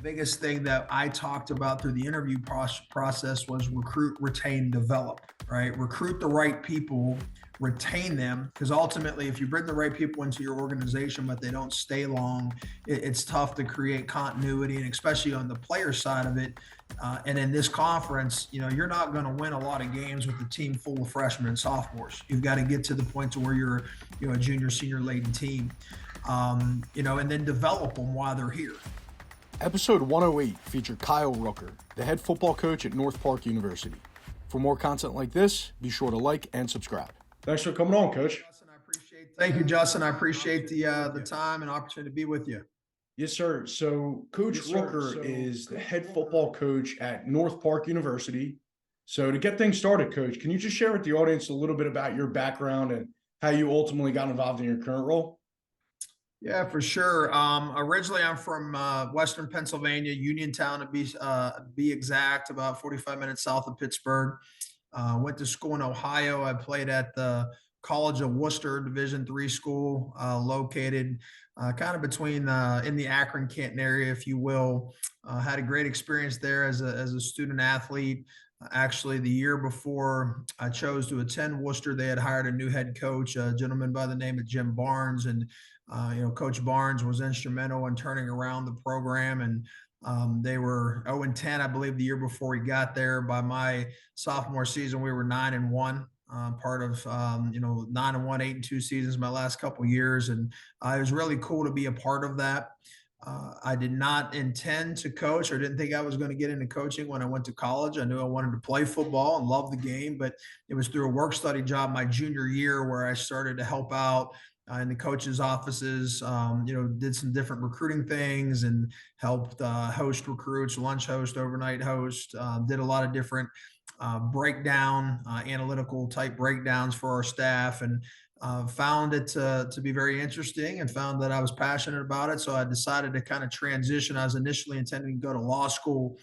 biggest thing that I talked about through the interview process was recruit, retain, develop, right? Recruit the right people, retain them, because ultimately, if you bring the right people into your organization, but they don't stay long, it's tough to create continuity, and especially on the player side of it. And in this conference, you're not going to win a lot of games with a team full of freshmen and sophomores. You've got to get to the point to where you're, a junior, senior laden team, and then develop them while they're here. Episode 108 featured Kyle Rooker, the head football coach at North Park University. For more content like this, be sure to like and subscribe. Thanks for coming on, Coach. Thank you, Justin. I appreciate the time and opportunity to be with you. Yes, sir. So Coach Rooker is the head football coach at North Park University. So to get things started, Coach, can you just share with the audience a little bit about your background and how you ultimately got involved in your current role? Yeah, for sure. Originally, I'm from Western Pennsylvania, Uniontown to be exact, about 45 minutes south of Pittsburgh. Went to school in Ohio. I played at the College of Worcester Division III school, located kind of between in the Akron-Canton area, if you will. Had a great experience there as a student athlete. Actually, the year before I chose to attend Worcester, they had hired a new head coach, a gentleman by the name of Jim Barnes, and Coach Barnes was instrumental in turning around the program, and they were 0-10, I believe, the year before he got there. By my sophomore season, we were 9-1. Part of 9-1, 8-2 seasons my last couple of years, and it was really cool to be a part of that. I did not intend to coach, or didn't think I was going to get into coaching when I went to college. I knew I wanted to play football and love the game, but it was through a work study job my junior year where I started to help out in the coaches' offices. Did some different recruiting things and helped host recruits, lunch host, overnight host. Did a lot of different analytical type breakdowns for our staff, and found it to be very interesting, and found that I was passionate about it. So I decided to kind of transition. I was initially intending to go to law school,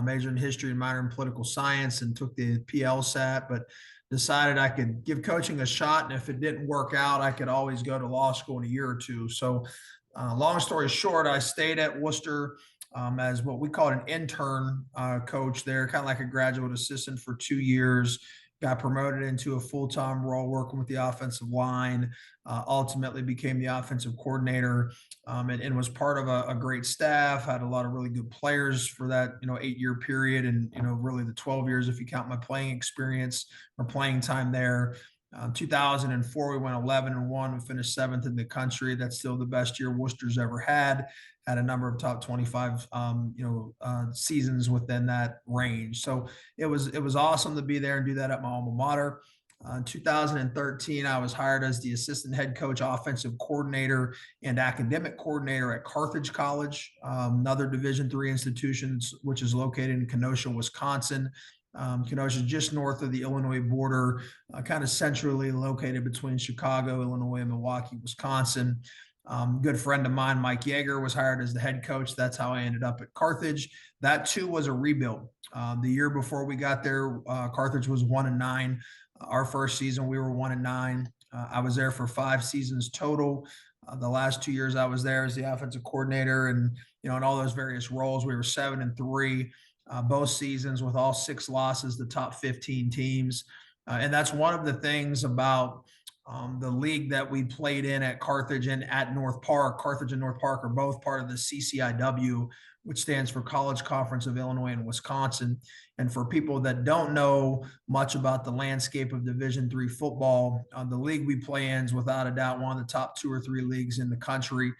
major in history and minor in political science, and took the PLSAT, but decided I could give coaching a shot. And if it didn't work out, I could always go to law school in a year or two. So long story short, I stayed at Worcester as what we call an intern coach there, kind of like a graduate assistant for 2 years. Got promoted into a full-time role working with the offensive line, ultimately became the offensive coordinator, and was part of a great staff, had a lot of really good players for that, 8-year period. And, really the 12 years, if you count my playing experience or playing time there. 2004, we went 11-1. We finished 7th in the country. That's still the best year Worcester's ever had. Had a number of top 25, seasons within that range. So it was awesome to be there and do that at my alma mater. 2013, I was hired as the assistant head coach, offensive coordinator, and academic coordinator at Carthage College, another Division III institution, which is located in Kenosha, Wisconsin. Kenosha is just north of the Illinois border, kind of centrally located between Chicago, Illinois, and Milwaukee, Wisconsin. Good friend of mine, Mike Yeager, was hired as the head coach. That's how I ended up at Carthage. That too was a rebuild. The year before we got there, Carthage was 1-9. Our first season, we were 1-9. I was there for 5 seasons total. The last 2 years I was there as the offensive coordinator, and in all those various roles, we were 7-3. Both seasons with all 6 losses, the top 15 teams. And that's one of the things about the league that we played in at Carthage and at North Park. Carthage and North Park are both part of the CCIW, which stands for College Conference of Illinois and Wisconsin. And for people that don't know much about the landscape of Division III football, the league we play in is without a doubt one of the top 2 or 3 leagues in the country.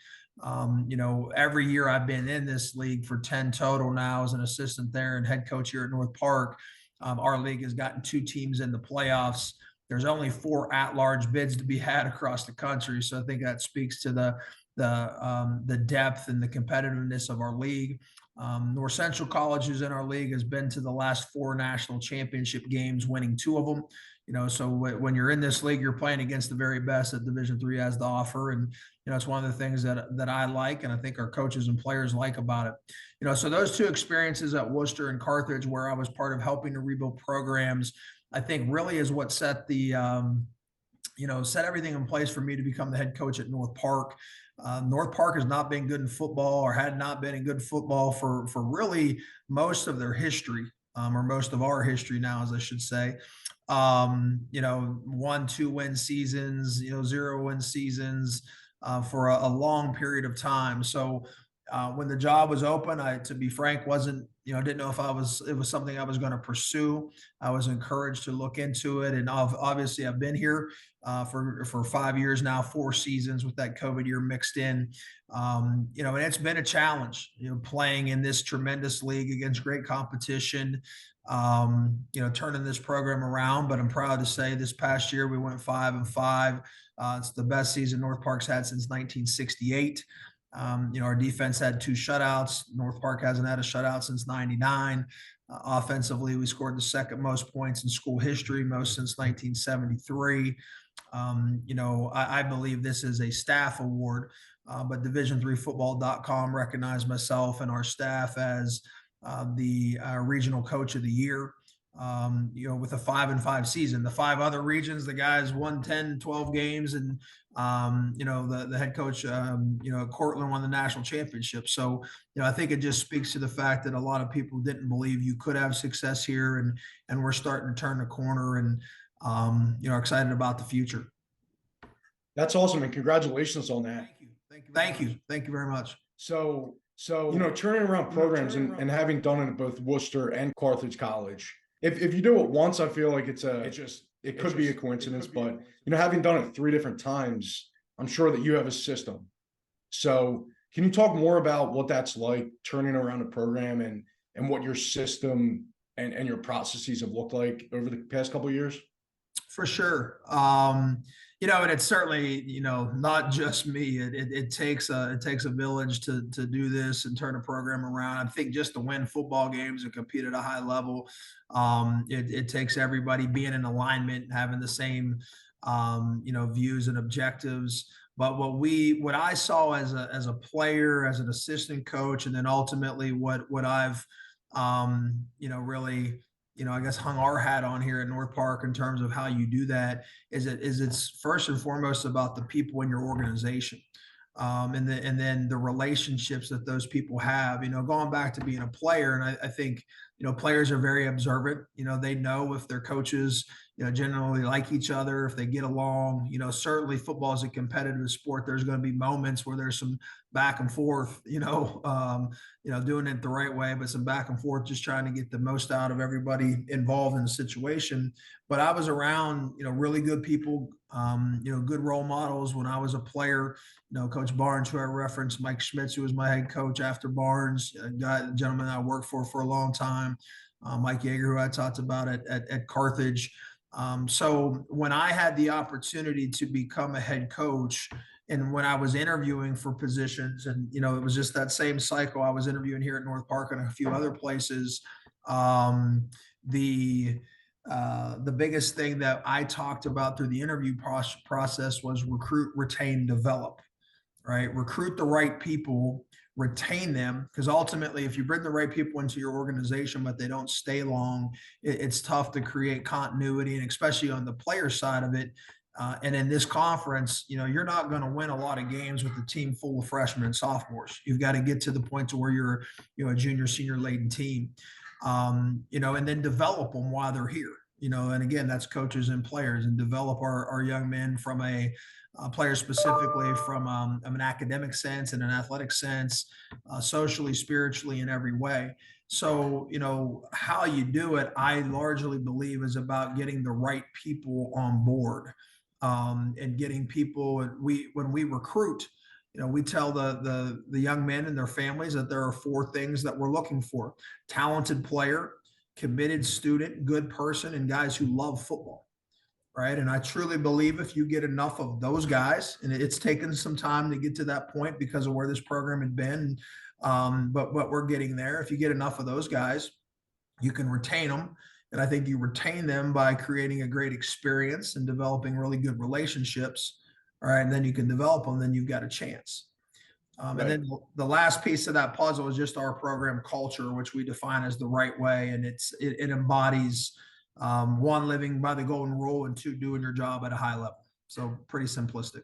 Every year I've been in this league for 10 total now as an assistant there and head coach here at North Park. Our league has gotten 2 teams in the playoffs. There's only 4 at-large bids to be had across the country. So I think that speaks to the depth and the competitiveness of our league. North Central College, who's in our league, has been to the last 4 national championship games, winning 2 of them. So when you're in this league, you're playing against the very best that Division III has to offer. And, it's one of the things that I like, and I think our coaches and players like about it. So those 2 experiences at Worcester and Carthage, where I was part of helping to rebuild programs, I think really is what set the set everything in place for me to become the head coach at North Park. North Park has not been good in football, or had not been in good football for really most of their history, or most of our history now, as I should say. 1, 2 win seasons, 0 win seasons, for a long period of time. So when the job was open, to be frank, wasn't, didn't know if it was something I was going to pursue. I was encouraged to look into it. And obviously I've been here for 5 years now, 4 seasons with that COVID year mixed in. And it's been a challenge, playing in this tremendous league against great competition, turning this program around. But I'm proud to say this past year we went 5-5. It's the best season North Park's had since 1968. Our defense had 2 shutouts. North Park hasn't had a shutout since '99. Offensively, we scored the second most points in school history, most since 1973. I believe this is a staff award, but Division3Football.com recognized myself and our staff as the regional coach of the year. With a 5-5 season. The 5 other regions, the guys won 10, 12 games, and the head coach, Cortland won the national championship. So, I think it just speaks to the fact that a lot of people didn't believe you could have success here, and we're starting to turn the corner, and excited about the future. That's awesome, and congratulations on that. Thank you very much. So turning around programs and having done it at both Worcester and Carthage College. If you do it once, I feel like it could be a coincidence, but having done it 3 different times, I'm sure that you have a system. So can you talk more about what that's like, turning around a program, and what your system and your processes have looked like over the past couple of years? For sure. And it's certainly, not just me. It takes a village to do this and turn a program around. I think just to win football games and compete at a high level, it takes everybody being in alignment, having the same, views and objectives. But what I saw as a player, as an assistant coach, and then ultimately what I've, really, I guess hung our hat on here at North Park in terms of how you do that is it's first and foremost about the people in your organization. And then the relationships that those people have, going back to being a player. And I think, players are very observant. They know if their coaches, generally like each other, if they get along. Certainly football is a competitive sport. There's going to be moments where there's some back and forth, doing it the right way, but some back and forth, just trying to get the most out of everybody involved in the situation. But I was around, really good people, good role models when I was a player. Coach Barnes, who I referenced, Mike Schmitz, who was my head coach after Barnes, a gentleman I worked for a long time, Mike Yeager, who I talked about at Carthage. So when I had the opportunity to become a head coach, and when I was interviewing for positions, and it was just that same cycle. I was interviewing here at North Park and a few other places. The biggest thing that I talked about through the interview process was recruit, retain, develop. Right, recruit the right people, retain them, because ultimately, if you bring the right people into your organization but they don't stay long, it's tough to create continuity, and especially on the player side of it. And in this conference, you're not going to win a lot of games with a team full of freshmen and sophomores. You've got to get to the point to where you're, a junior, senior laden team, and then develop them while they're here. And again, that's coaches and players, and develop our young men from a player specifically from an academic sense and an athletic sense, socially, spiritually, in every way. So, how you do it, I largely believe, is about getting the right people on board, and getting people. When we recruit, we tell the young men and their families that there are 4 things that we're looking for: talented player, committed student, good person, and guys who love football. Right. And I truly believe if you get enough of those guys, and it's taken some time to get to that point because of where this program had been, but we're getting there. If you get enough of those guys, you can retain them. And I think you retain them by creating a great experience and developing really good relationships. All right. And then you can develop them, then you've got a chance. Right. And then the last piece of that puzzle is just our program culture, which we define as the right way. And it embodies, 1, living by the golden rule, and 2, doing your job at a high level. So pretty simplistic.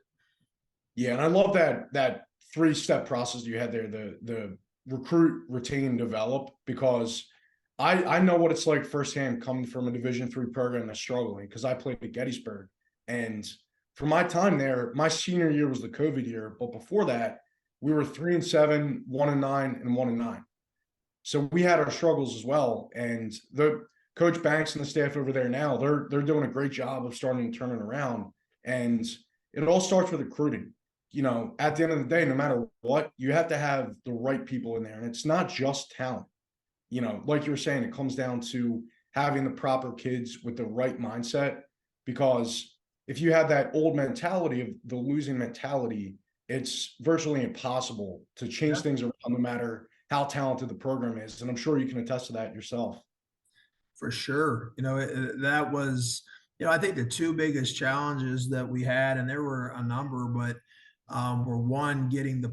Yeah, and I love that 3-step process you had there, the recruit, retain, develop, because I know what it's like firsthand coming from a Division III program that's struggling, because I played at Gettysburg. And for my time there, my senior year was the COVID year, but before that, we were 3-7, 1-9, and 1-9. So we had our struggles as well. And the Coach Banks and the staff over there now, they're doing a great job of starting to turn it around. And it all starts with recruiting. At the end of the day, no matter what, you have to have the right people in there. And it's not just talent. Like you were saying, it comes down to having the proper kids with the right mindset. Because if you have that old mentality of the losing mentality, it's virtually impossible to change things around, no matter how talented the program is. And I'm sure you can attest to that yourself. For sure. That was, I think the two biggest challenges that we had, and there were a number, but were one, getting the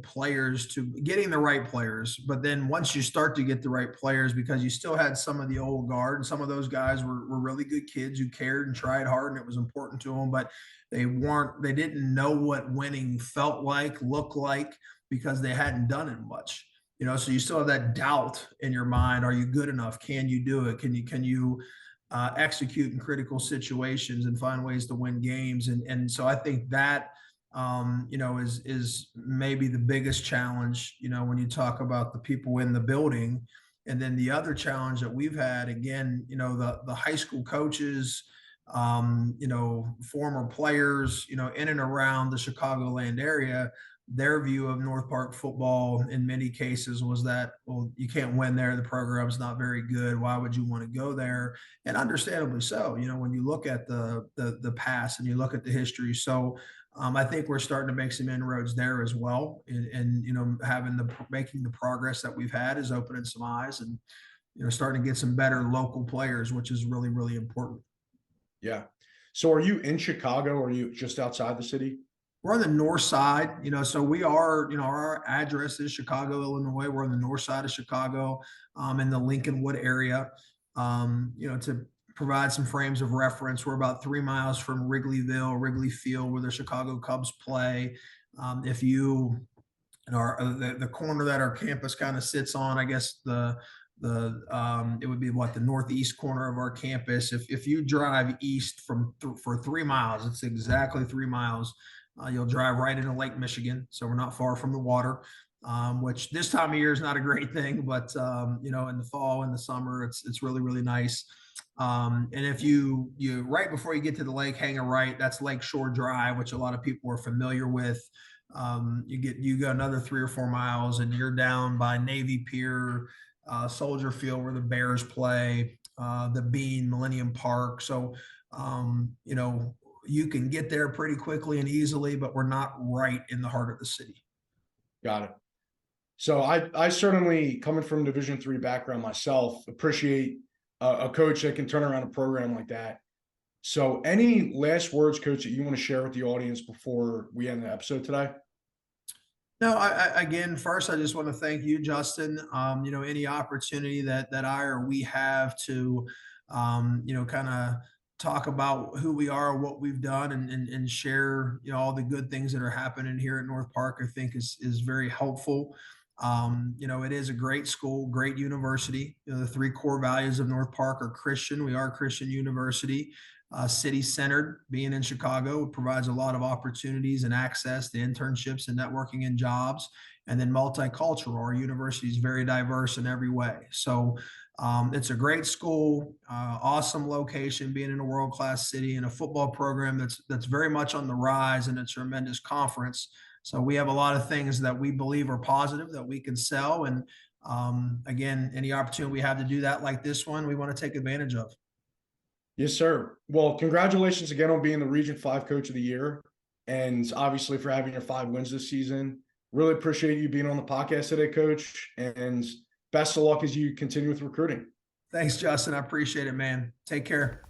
right players. But then once you start to get the right players, because you still had some of the old guard, and some of those guys were really good kids who cared and tried hard, and it was important to them, but they didn't know what winning felt like, looked like, because they hadn't done it much. So you still have that doubt in your mind. Are you good enough? Can you do it? Can you execute in critical situations and find ways to win games? And so I think that, is maybe the biggest challenge, when you talk about the people in the building. And then the other challenge that we've had, again, the high school coaches, former players, in and around the Chicagoland area, their view of North Park football in many cases was that, well, you can't win there. The program's not very good. Why would you want to go there? And understandably so, when you look at the past and you look at the history. So I think we're starting to make some inroads there as well. And making the progress that we've had is opening some eyes, and, starting to get some better local players, which is really, really important. Yeah. So are you in Chicago, or are you just outside the city? We're on the north side, so we are, our address is Chicago, Illinois. We're on the north side of Chicago, in the Lincolnwood area. To provide some frames of reference, we're about 3 miles from Wrigley Field, where the Chicago Cubs play. If you, the corner that our campus kind of sits on, I guess it would be the northeast corner of our campus. If you drive east for 3 miles, it's exactly 3 miles. You'll drive right into Lake Michigan, so we're not far from the water, which this time of year is not a great thing, but in the fall and the summer, it's really, really nice. And if you right before you get to the lake, hang a right, that's Lake Shore Drive, which a lot of people are familiar with. You go another 3 or 4 miles, and you're down by Navy Pier, Soldier Field, where the Bears play, the Bean, Millennium Park. So, you can get there pretty quickly and easily, but we're not right in the heart of the city. Got it. So I certainly, coming from Division III background myself, appreciate a coach that can turn around a program like that. So any last words, Coach, that you want to share with the audience before we end the episode today? No, again, first, I just want to thank you, Justin. Any opportunity that I or we have to, kind of talk about who we are, what we've done, and share, all the good things that are happening here at North Park, I think is very helpful. It is a great school, great university. The 3 core values of North Park are Christian. We are a Christian university. City-centered. Being in Chicago provides a lot of opportunities and access to internships and networking and jobs. And then multicultural. Our university is very diverse in every way. So it's a great school, awesome location, being in a world-class city, and a football program that's very much on the rise, and a tremendous conference. So we have a lot of things that we believe are positive that we can sell. And again, any opportunity we have to do that, like this one, we want to take advantage of. Yes, sir. Well, congratulations again on being the Region 5 Coach of the Year, and obviously for having your 5 wins this season. Really appreciate you being on the podcast today, Coach, and best of luck as you continue with recruiting. Thanks, Justin. I appreciate it, man. Take care.